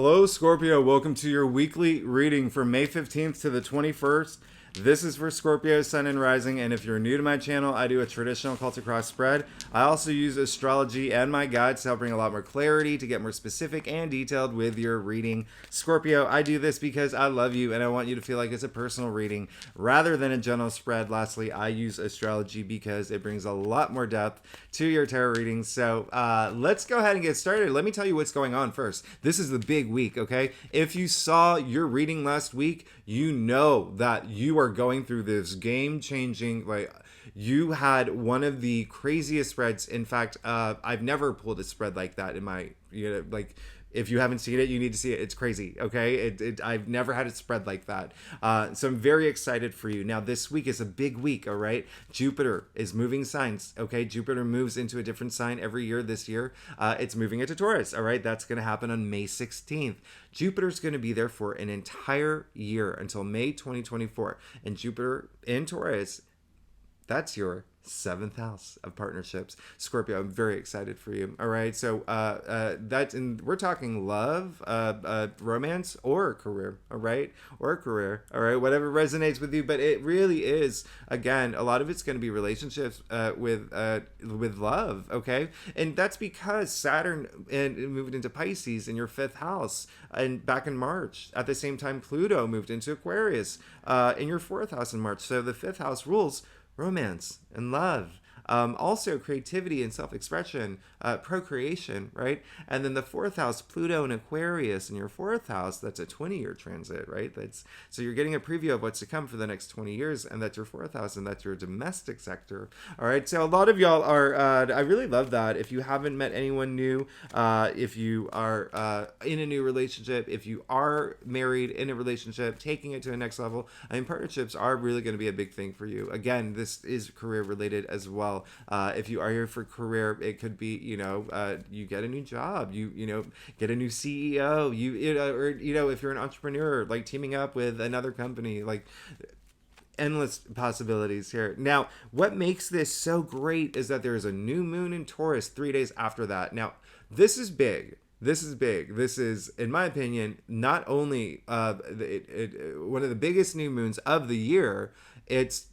Hello, Scorpio. Welcome to your weekly reading from May 15th to the 21st. This is for Scorpio, Sun, and Rising, and if you're new to my channel, I do a traditional Celtic cross spread. I also use astrology and my guides to help bring a lot more clarity, to get more specific and detailed with your reading. Scorpio, I do this because I love you and I want you to feel like it's a personal reading rather than a general spread. Lastly, I use astrology because it brings a lot more depth to your tarot readings. So let's go ahead and get started. Let me tell you what's going on first. This is the big week, okay? If you saw your reading last week, you know that you are going through this game-changing, like, you had one of the craziest spreads. In fact, I've never pulled a spread like that in my, like, if you haven't seen it, you need to see it. It's crazy, okay? I've never had it spread like that. So I'm very excited for you. Now, this week is a big week, all right? Jupiter is moving signs, okay? Jupiter moves into a different sign every year this year. It's moving into Taurus, all right? That's going to happen on May 16th. Jupiter's going to be there for an entire year until May 2024. And Jupiter in Taurus, that's your seventh house of partnerships. Scorpio, I'm very excited for you. All right. So we're talking love, romance, or career. All right. Or career. All right. Whatever resonates with you. But it really is, again, a lot of it's going to be relationships with love. Okay. And that's because Saturn moved into Pisces in your fifth house and back in March. At the same time, Pluto moved into Aquarius in your fourth house in March. So the fifth house rules romance and love, also creativity and self-expression, procreation, right? And then the fourth house, Pluto and Aquarius in your fourth house, that's a 20-year transit, right? So you're getting a preview of what's to come for the next 20 years, and that's your fourth house, and that's your domestic sector. All right, so a lot of y'all are, I really love that. If you haven't met anyone new, if you are in a new relationship, if you are married in a relationship, taking it to the next level, I mean, partnerships are really going to be a big thing for you. Again, this is career related as well. If you are here for career, it could be, you get a new job, you get a new CEO, or if you're an entrepreneur, like teaming up with another company, like endless possibilities here. Now, what makes this so great is that there is a new moon in Taurus 3 days after that. Now, this is big. This is big. This is, in my opinion, not only one of the biggest new moons of the year, it's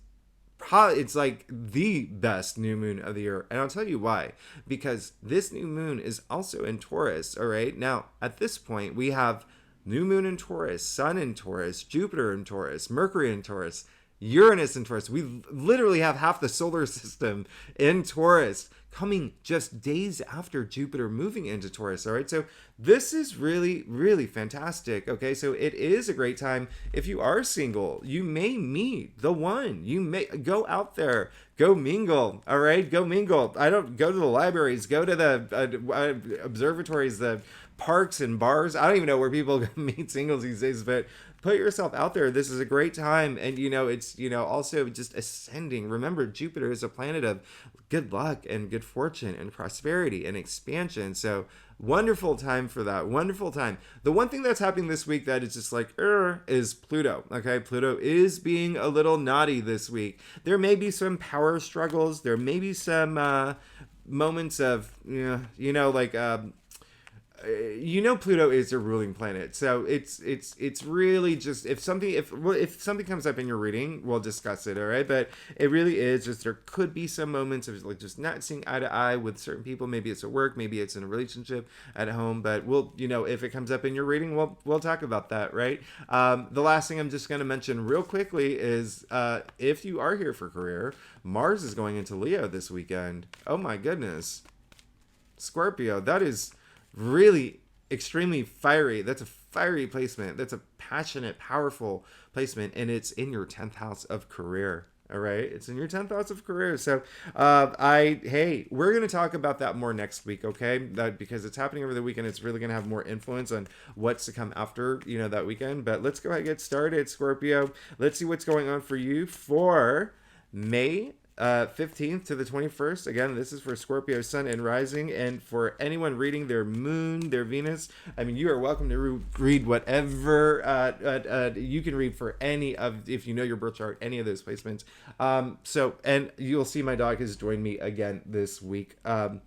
like the best new moon of the year. And I'll tell you why. Because this new moon is also in Taurus, all right? Now, at this point, we have new moon in Taurus, Sun in Taurus, Jupiter in Taurus, Mercury in Taurus, Uranus in Taurus. We literally have half the solar system in Taurus coming just days after Jupiter moving into Taurus. All right. So this is really, really fantastic. Okay. So it is a great time. If you are single, you may meet the one. You may go out there, go mingle. All right. Go mingle. I don't go to the libraries, go to the observatories, the parks and bars. I don't even know where people meet singles these days, but put yourself out there. This is a great time. And, it's, also just ascending. Remember, Jupiter is a planet of good luck and good fortune and prosperity and expansion. So wonderful time for that. Wonderful time. The one thing that's happening this week that is just like, is Pluto. Okay. Pluto is being a little naughty this week. There may be some power struggles. There may be some moments of, Pluto is a ruling planet, so it's really just if something comes up in your reading, we'll discuss it, all right? But it really is just, there could be some moments of like just not seeing eye to eye with certain people. Maybe it's at work, maybe it's in a relationship at home, but we'll if it comes up in your reading, we'll talk about that, right? The last thing I'm just going to mention real quickly is if you are here for career, Mars is going into Leo this weekend. Oh my goodness, Scorpio, that is really extremely fiery. That's a fiery placement. That's a passionate, powerful placement, and it's in your 10th house of career. All right, it's in your 10th house of career. So we're going to talk about that more next week, okay? Because it's happening over the weekend, it's really going to have more influence on what's to come after that weekend. But let's go ahead and get started, Scorpio. Let's see what's going on for you for May 15th to the 21st. Again, this is for Scorpio, Sun, and Rising. And for anyone reading their Moon, their Venus, I mean, you are welcome to read whatever you can read for any of, if you know your birth chart, any of those placements. And you'll see my dog has joined me again this week. I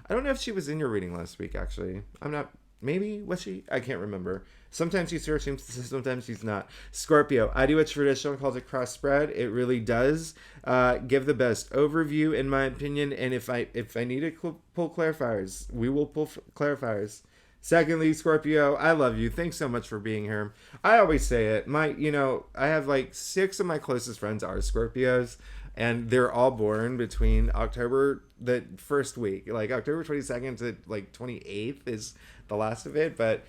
don't know if she was in your reading last week, actually. I'm not Maybe, was she? I can't remember. Sometimes she's searching, sometimes she's not. Scorpio, I do a traditional called a cross spread. It really does give the best overview, in my opinion. And if I need to pull clarifiers, we will pull clarifiers. Secondly, Scorpio, I love you. Thanks so much for being here. I always say it. I have like 6 of my closest friends are Scorpios, and they're all born between October, the first week, like October 22nd to like 28th is the last of it. But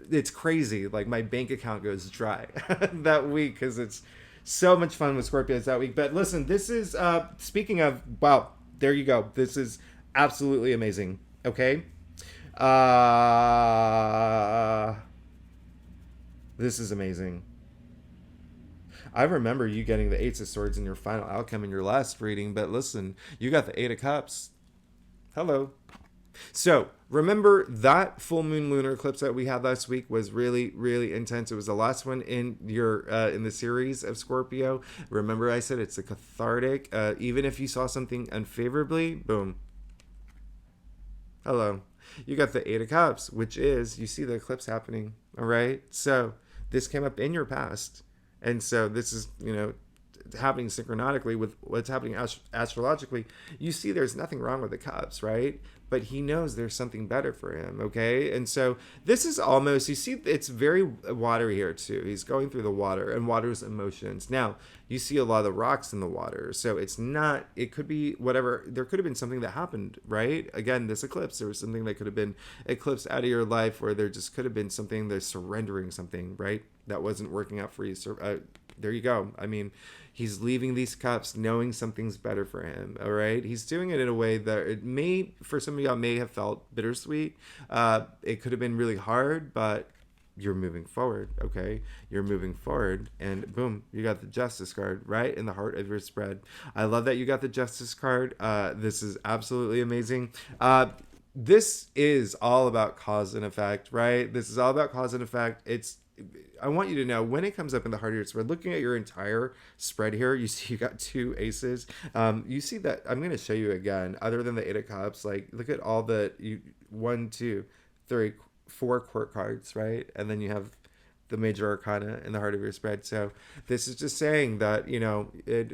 it's crazy. Like my bank account goes dry that week because it's so much fun with Scorpios that week. But listen, this is speaking of, wow, there you go. This is absolutely amazing. Okay. This is amazing. I remember you getting the Eight of Swords in your final outcome in your last reading, but listen, you got the Eight of Cups. Hello. So remember that full moon lunar eclipse that we had last week was really, really intense. It was the last one in in the series of Scorpio. Remember I said it's a cathartic. Even if you saw something unfavorably, boom. Hello. You got the Eight of Cups, which is, you see the eclipse happening. All right. So this came up in your past. And so this is, happening synchronotically with what's happening astrologically. You see there's nothing wrong with the cups, right? But he knows there's something better for him, okay? And so this is almost, you see, it's very watery here too. He's going through the water, and water's emotions. Now, you see a lot of the rocks in the water. So it's not, it could be whatever, there could have been something that happened, right? Again, this eclipse, there was something that could have been eclipsed out of your life, where there just could have been something, they're surrendering something, right? That wasn't working out for you. So there you go. I mean, he's leaving these cups knowing something's better for him. All right. He's doing it in a way that it may, for some of y'all, may have felt bittersweet. It could have been really hard, but you're moving forward. Okay. You're moving forward, and boom, you got the Justice card right in the heart of your spread. I love that you got the Justice card. This is absolutely amazing. This is all about cause and effect, right? This is all about cause and effect. I want you to know, when it comes up in the heart of your spread, looking at your entire spread here, you see you got 2 aces. You see that, I'm going to show you again, other than the Eight of Cups, like look at all the 1, 2, 3, 4 court cards, right? And then you have the major arcana in the heart of your spread. So this is just saying that,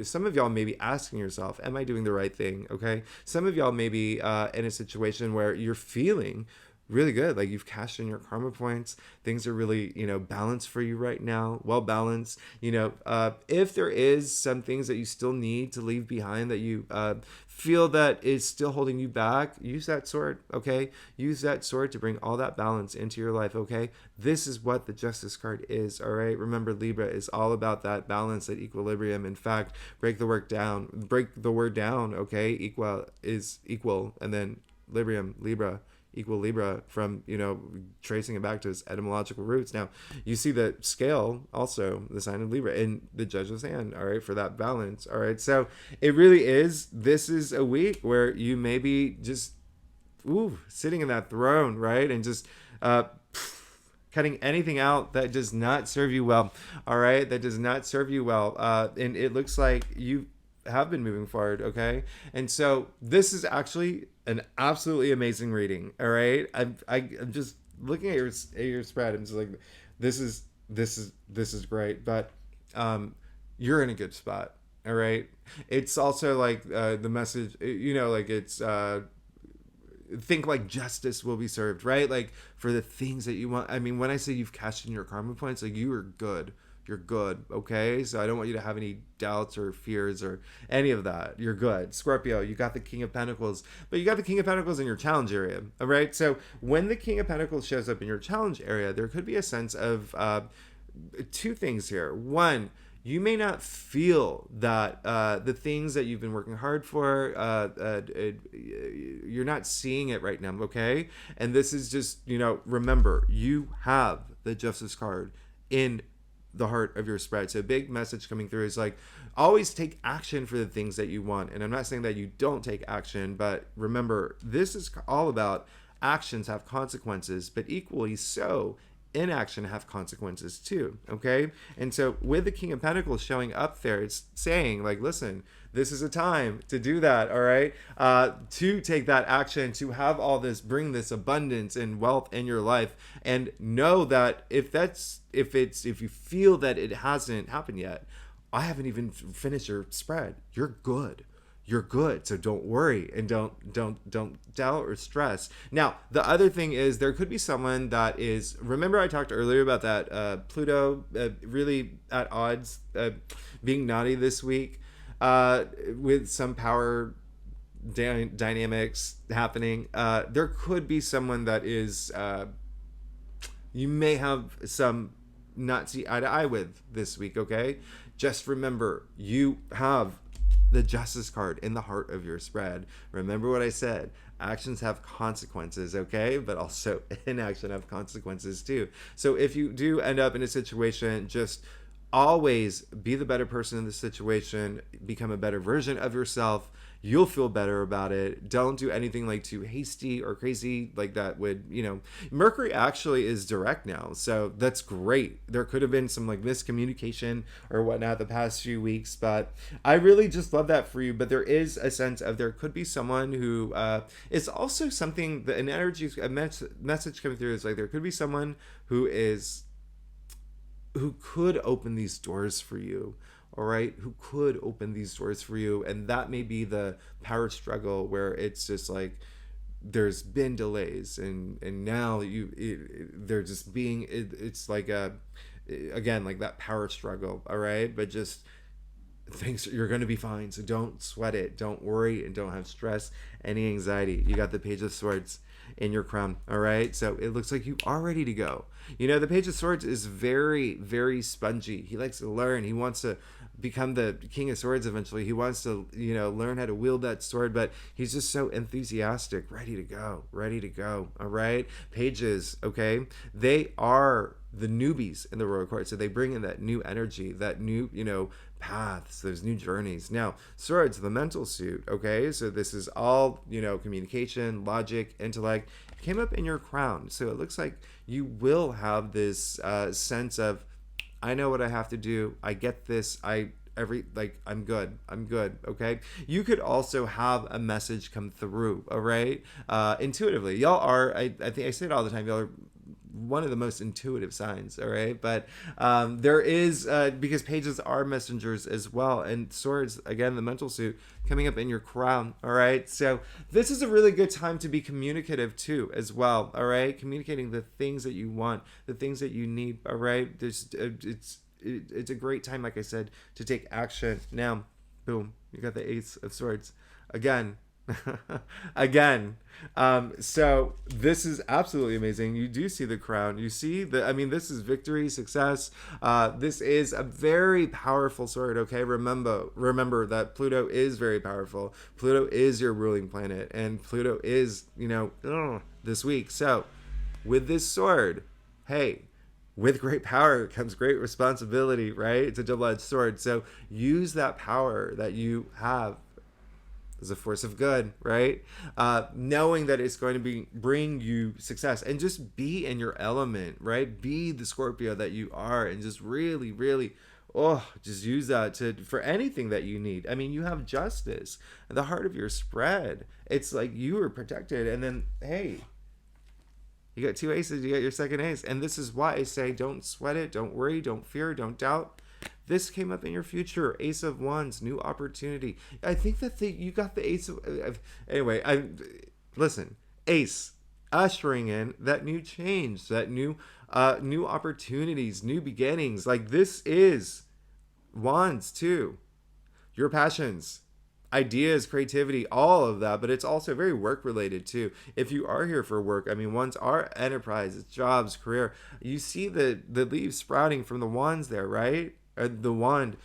some of y'all may be asking yourself, am I doing the right thing? Okay. Some of y'all may be in a situation where you're feeling really good, like you've cashed in your karma points, things are really balanced for you right now, well balanced. If there is some things that you still need to leave behind, that you feel that is still holding you back, use that sword. Okay, use that sword to bring all that balance into your life. Okay, this is what the Justice card is. All right, remember, Libra is all about that balance, that equilibrium. In fact, break the word down. Okay, equal is equal, and then Libra, equal Libra, from tracing it back to its etymological roots. Now you see the scale, also the sign of Libra in the Judge's hand, all right, for that balance. All right, so it really is, this is a week where you may be just sitting in that throne, right, and just cutting anything out that does not serve you well. All right, that does not serve you well, and it looks like you have been moving forward. Okay, and so this is actually an absolutely amazing reading. All right, I'm just looking at your spread. I'm just like, this is great, but you're in a good spot. All right, it's also like the message, like it's think like justice will be served, right? Like for the things that you want. I mean, when I say you've cashed in your karma points, like you are good. You're good, okay? So I don't want you to have any doubts or fears or any of that. You're good. Scorpio, you got the King of Pentacles, but you got the King of Pentacles in your challenge area, all right? So when the King of Pentacles shows up in your challenge area, there could be a sense of 2 things here. One, you may not feel that the things that you've been working hard for, you're not seeing it right now, okay? And this is just, remember, you have the Justice card in the heart of your spread. So a big message coming through is like, always take action for the things that you want. And I'm not saying that you don't take action, but remember, this is all about actions have consequences, but equally so, inaction have consequences too. Okay. And so with the King of Pentacles showing up there, it's saying like, listen, this is a time to do that. All right. To take that action, to have all this, bring this abundance and wealth in your life, and know that if you feel that it hasn't happened yet, I haven't even finished your spread. You're good. You're good. So don't worry and don't doubt or stress. Now, the other thing is there could be someone that is, remember I talked earlier about that Pluto really at odds, being naughty this week, with some power dynamics happening. There could be someone that is, you may have some not see eye to eye with this week. Okay. Just remember, you have the Justice card in the heart of your spread. Remember what I said. Actions have consequences, okay? But also inaction have consequences too. So if you do end up in a situation, just always be the better person in the situation. Become a better version of yourself. You'll feel better about it. Don't do anything like too hasty or crazy like that would, Mercury actually is direct now. So that's great. There could have been some like miscommunication or whatnot the past few weeks, but I really just love that for you. But there is a sense of there could be someone who is also something, an energy, a message coming through is like there could be someone who could open these doors for you. All right, who could open these doors for you, and that may be the power struggle where it's just like there's been delays, and now they're just being it's like again like that power struggle. All right, but just things, you're going to be fine, so don't sweat it, don't worry, and don't have stress, any anxiety. You got the Page of Swords in your crown. All right, so it looks like you are ready to go. The Page of Swords is very, very spongy. He likes to learn. He wants to become the King of Swords eventually. He wants to learn how to wield that sword, but he's just so enthusiastic, ready to go. All right, pages, okay, they are the newbies in the royal court, so they bring in that new energy, that new paths, those new journeys. Now, swords, the mental suit, okay, so this is all communication, logic, intellect, came up in your crown. So it looks like you will have this sense of, I know what I have to do, I get this, I'm good, okay. You could also have a message come through, all right, intuitively. Y'all are, I think I say it all the time, y'all are one of the most intuitive signs, all right, but there is because pages are messengers as well, and swords, again, the mental suit coming up in your crown. All right, so this is a really good time to be communicative too as well. All right, communicating the things that you want, the things that you need. All right, it's a great time, like I said, to take action. Now, boom, you got the Ace of Swords again. So this is absolutely amazing. You do see the crown, you see this is victory, success. This is a very powerful sword. Okay, remember that Pluto is very powerful. Pluto is your ruling planet, and Pluto is this week. So with this sword, hey, with great power comes great responsibility, right? It's a double-edged sword. So use that power that you have as a force of good, right? Knowing that it's going to bring you success, and just be in your element, right? Be the Scorpio that you are, and just really, really, just use that for anything that you need. I mean, you have justice at the heart of your spread. It's like you are protected, and then, hey, you got two aces, you got your second ace. And this is why I say don't sweat it, don't worry, don't fear, don't doubt. This came up in your future. Ace of Wands, new opportunity. I think that you got the Ace of... Anyway, listen. Ace, ushering in that new change, that new opportunities, new beginnings. Like, this is Wands too. Your passions, ideas, creativity, all of that. But it's also very work related too. If you are here for work, wands are enterprise, jobs, career. You see the leaves sprouting from the wands there, right? The wand.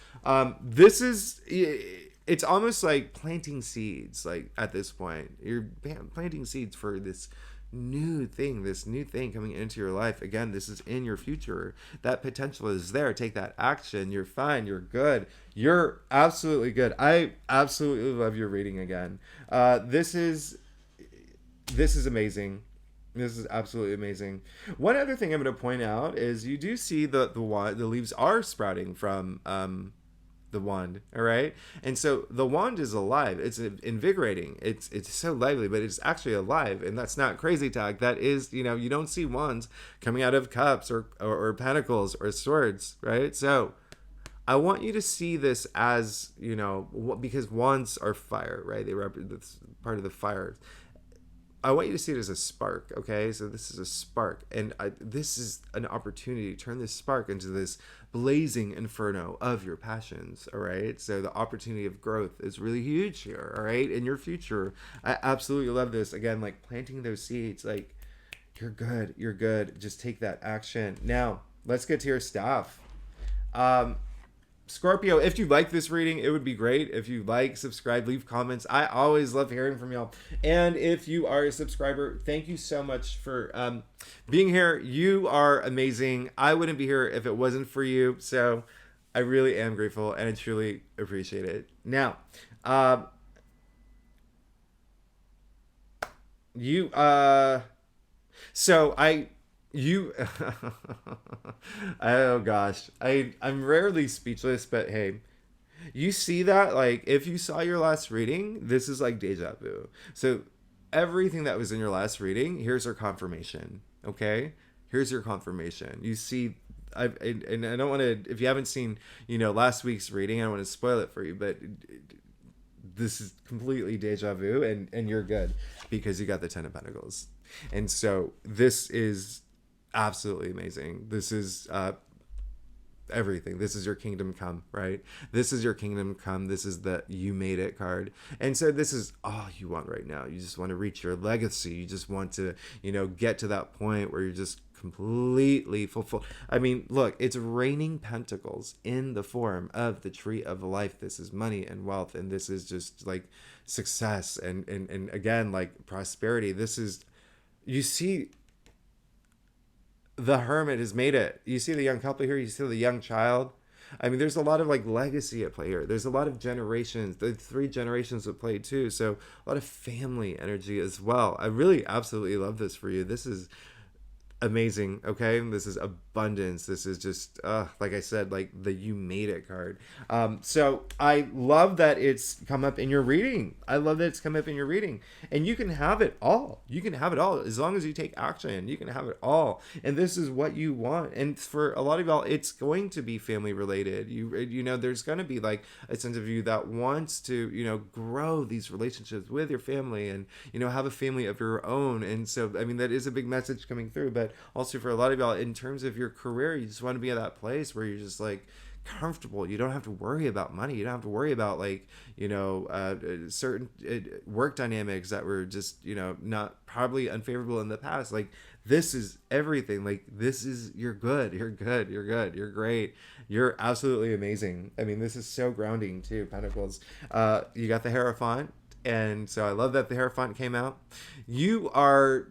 This is, it's almost like planting seeds. Like, at this point, you're planting seeds for this new thing coming into your life. Again, this is in your future. That potential is there. Take that action. You're fine. You're good. You're absolutely good. I absolutely love your reading again. This is amazing. This is absolutely amazing. One other thing I'm going to point out is you do see the leaves are sprouting from the wand, all right? And so the wand is alive. It's invigorating. It's so lively, but it's actually alive, and that's not crazy talk. That is, you don't see wands coming out of cups or pentacles or swords, right? So I want you to see this as, because wands are fire, right? They represent part of the fire. I want you to see it as a spark, okay? So this is a spark, and this is an opportunity to turn this spark into this blazing inferno of your passions, all right? So the opportunity of growth is really huge here, all right? In your future, I absolutely love this. Again, like planting those seeds, like you're good, you're good. Just take that action. Now, let's get to your staff. Scorpio, if you like this reading, it would be great if you subscribe, leave comments. I always love hearing from y'all. And if you are a subscriber, thank you so much for being here. You are amazing. I wouldn't be here if it wasn't for you. So I really am grateful and I truly appreciate it. Now, you, so you oh gosh, I'm rarely speechless, but hey, you see that, like, if you saw your last reading, this is like deja vu. So everything that was in your last reading, here's your confirmation. Okay, here's your confirmation. You see, and I don't want to, if you haven't seen last week's reading, I don't want to spoil it for you, but this is completely deja vu, and you're good because you got the 10 of Pentacles. And so this is absolutely amazing. This is everything. This is your kingdom come, right? This is your kingdom come. This is the you made it card. And so this is all you want right now. You just want to reach your legacy. You just want to, get to that point where you're just completely fulfilled. I mean, look, it's raining pentacles in the form of the tree of life. This is money and wealth, and this is just like success and again, like prosperity. This is, you see, the hermit has made it. You see the young couple here. You see the young child. I mean, there's a lot of like legacy at play here. There's a lot of generations. The 3 generations at play too. So a lot of family energy as well. I really absolutely love this for you. This is amazing. Okay, this is abundance. This is just like I said, like the you made it card. So I love that it's come up in your reading. I love that it's come up in your reading, and you can have it all. You can have it all as long as you take action. You can have it all, and this is what you want. And for a lot of y'all, it's going to be family related. There's going to be like a sense of you that wants to grow these relationships with your family and have a family of your own. And so I mean, that is a big message coming through. But also for a lot of y'all, in terms of your career, you just want to be at that place where you're just like comfortable. You don't have to worry about money. You don't have to worry about certain work dynamics that were just not probably unfavorable in the past. Like, this is everything. Like, this is, you're good. You're good. You're good. You're great. You're absolutely amazing. I mean, this is so grounding too. Pentacles. You got the Hierophant, and so I love that the Hierophant came out. You're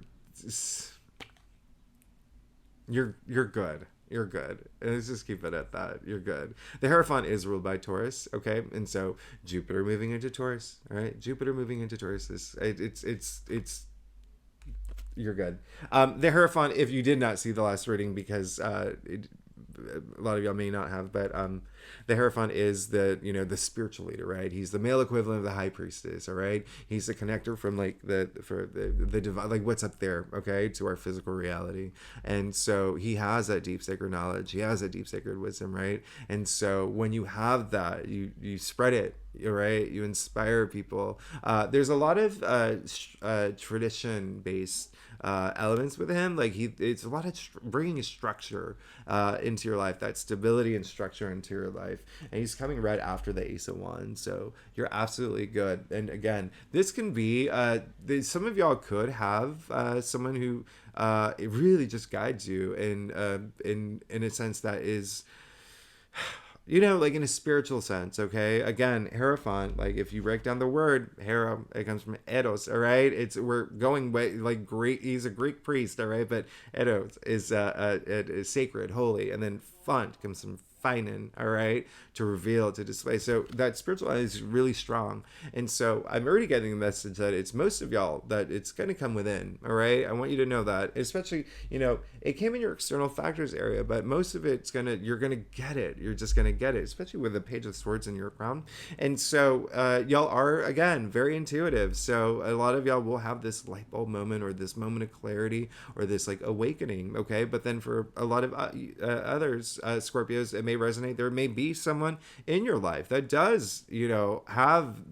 good. You're good. And let's just keep it at that. You're good. The Hierophant is ruled by Taurus, okay? And so Jupiter moving into Taurus, all right? Jupiter moving into Taurus it's you're good. The Hierophant, if you did not see the last reading, because a lot of y'all may not have, but the Hierophant is the spiritual leader, right? He's the male equivalent of the high priestess, all right? He's the connector from like the divine, like what's up there, okay, to our physical reality. And so he has that deep sacred knowledge. He has that deep sacred wisdom, right? And so when you have that, you spread it, right? You inspire people. There's a lot of tradition based elements with him. Like it's a lot of bringing structure into your life, that stability and structure into your life. And he's coming right after the Ace of Wands, so you're absolutely good. And again, this can be some of y'all could have someone who it really just guides you in a sense that is, like in a spiritual sense, okay? Again, Hierophant, like if you break down the word, Hera, it comes from Eros, all right? We're going way, like Greek, he's a Greek priest, all right? But Eros is sacred, holy, and then Font comes from defining, all right, to reveal, to display. So that spirituality is really strong. And so I'm already getting the message that it's most of y'all, that it's going to come within, all right? I want you to know that, especially, it came in your external factors area, but most of it's you're going to get it. You're just going to get it, especially with the Page of Swords in your crown. And so y'all are, again, very intuitive. So a lot of y'all will have this light bulb moment, or this moment of clarity, or this like awakening, okay? But then for a lot of others, Scorpios, it may resonate. There may be someone in your life that does,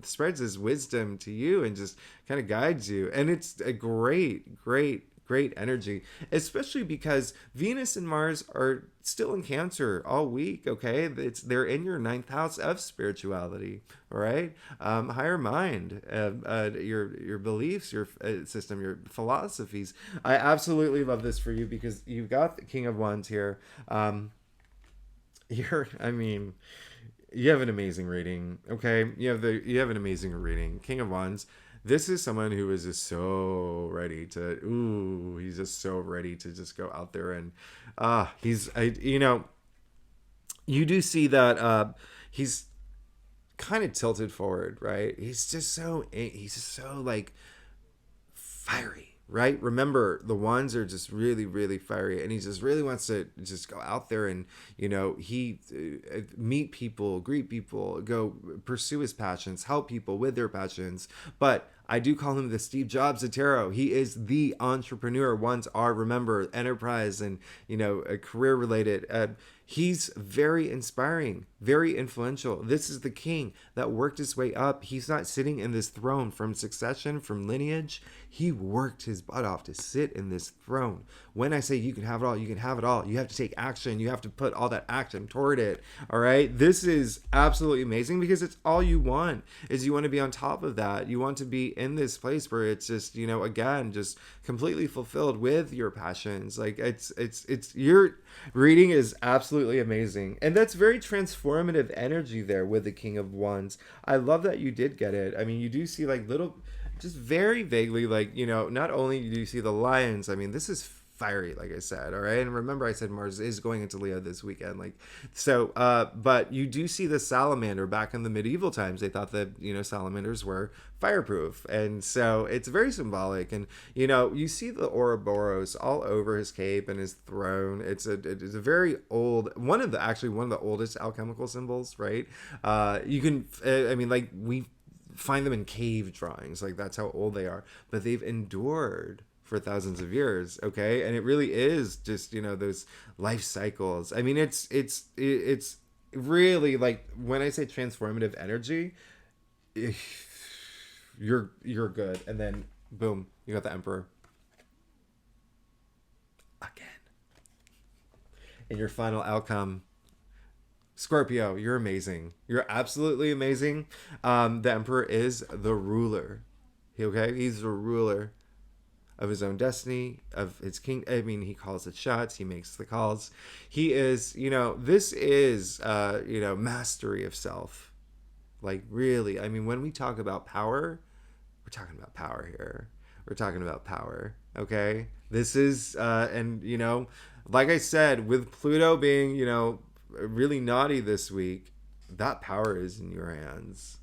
spreads his wisdom to you and just kind of guides you. And it's a great energy, especially because Venus and Mars are still in Cancer all week, okay? They're in your 9th house of spirituality, all right? Higher mind, your beliefs, your system, your philosophies. I absolutely love this for you because you've got the King of Wands here. You have an amazing reading, okay? You have an amazing reading. King of Wands. This is someone who is just so ready to, he's just so ready to just go out there and, you do see that he's kind of tilted forward, right? He's just so like fiery. Right? Remember, the wands are just really, really fiery, and he just really wants to just go out there and, he meet people, greet people, go pursue his passions, help people with their passions. But I do call him the Steve Jobs of tarot. He is the entrepreneur. Wands are, remember, enterprise and, career related. He's very inspiring, very influential. This is the king that worked his way up. He's not sitting in this throne from succession, from lineage. He worked his butt off to sit in this throne. When I say you can have it all, you can have it all. You have to take action. You have to put all that action toward it. All right. This is absolutely amazing because it's all you want is you want to be on top of that. You want to be in this place where it's just, again, just completely fulfilled with your passions. Like it's your reading is absolutely amazing. And that's very transformative energy there with the King of Wands. I love that you did get it. I mean, you do see like little, just very vaguely, like, not only do you see the lions, I mean, this is fiery, like I said, all right? And remember I said Mars is going into Leo this weekend, like, so, but you do see the salamander. Back in the medieval times, they thought that, salamanders were fireproof. And so it's very symbolic. And, you see the Ouroboros all over his cape and his throne. It's a very old, one of the oldest alchemical symbols, right? You can, we find them in cave drawings, like that's how old they are, but they've endured for thousands of years, okay? And it really is just, those life cycles. I mean, it's really, like, when I say transformative energy, you're good. And then boom, you got the Emperor again. And your final outcome, Scorpio, you're amazing. You're absolutely amazing. The Emperor is the ruler. Okay? He's the ruler of his own destiny, of his king. I mean, he calls the shots. He makes the calls. He is, this is, mastery of self. Like, really. I mean, when we talk about power, we're talking about power here. We're talking about power. Okay? This is, like I said, with Pluto being, really naughty this week, that power is in your hands.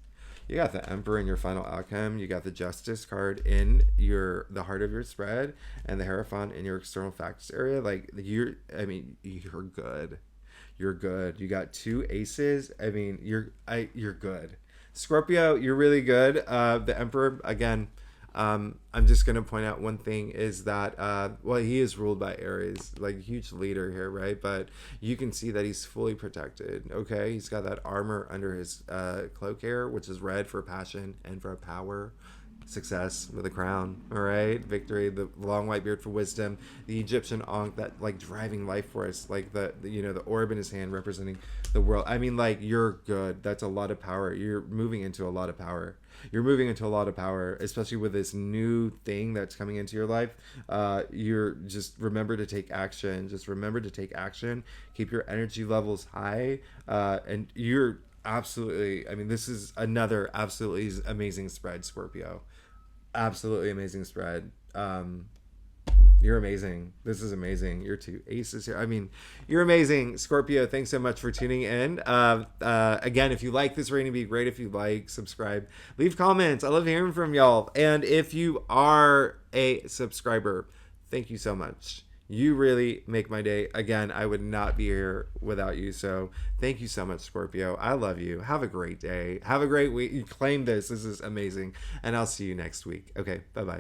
You got the Emperor in your final outcome. You got the Justice card in the heart of your spread, and the Hierophant in your external factors area. Like, you're good. You're good. You got 2 aces. I mean, you're good. Scorpio, you're really good. The Emperor, again, I'm just going to point out one thing is that, he is ruled by Aries, like a huge leader here, right? But you can see that he's fully protected, okay? He's got that armor under his cloak here, which is red for passion and for power. Success with a crown, all right? Victory, the long white beard for wisdom, the Egyptian Ankh, that like driving life force, like the orb in his hand representing the world. I mean, like, you're good. That's a lot of power. You're moving into a lot of power. Especially with this new thing that's coming into your life. You're just remember to take action. Keep your energy levels high. And you're absolutely, I mean, this is another absolutely amazing spread, Scorpio. Absolutely amazing spread. You're amazing. This is amazing. You're two aces here. I mean, you're amazing, Scorpio. Thanks so much for tuning in. Again, if you like this reading, it'd be great if you like, subscribe, leave comments. I love hearing from y'all. And if you are a subscriber, thank you so much. You really make my day. Again, I would not be here without you. So thank you so much, Scorpio. I love you. Have a great day. Have a great week. You claim this. This is amazing. And I'll see you next week. Okay. Bye-bye.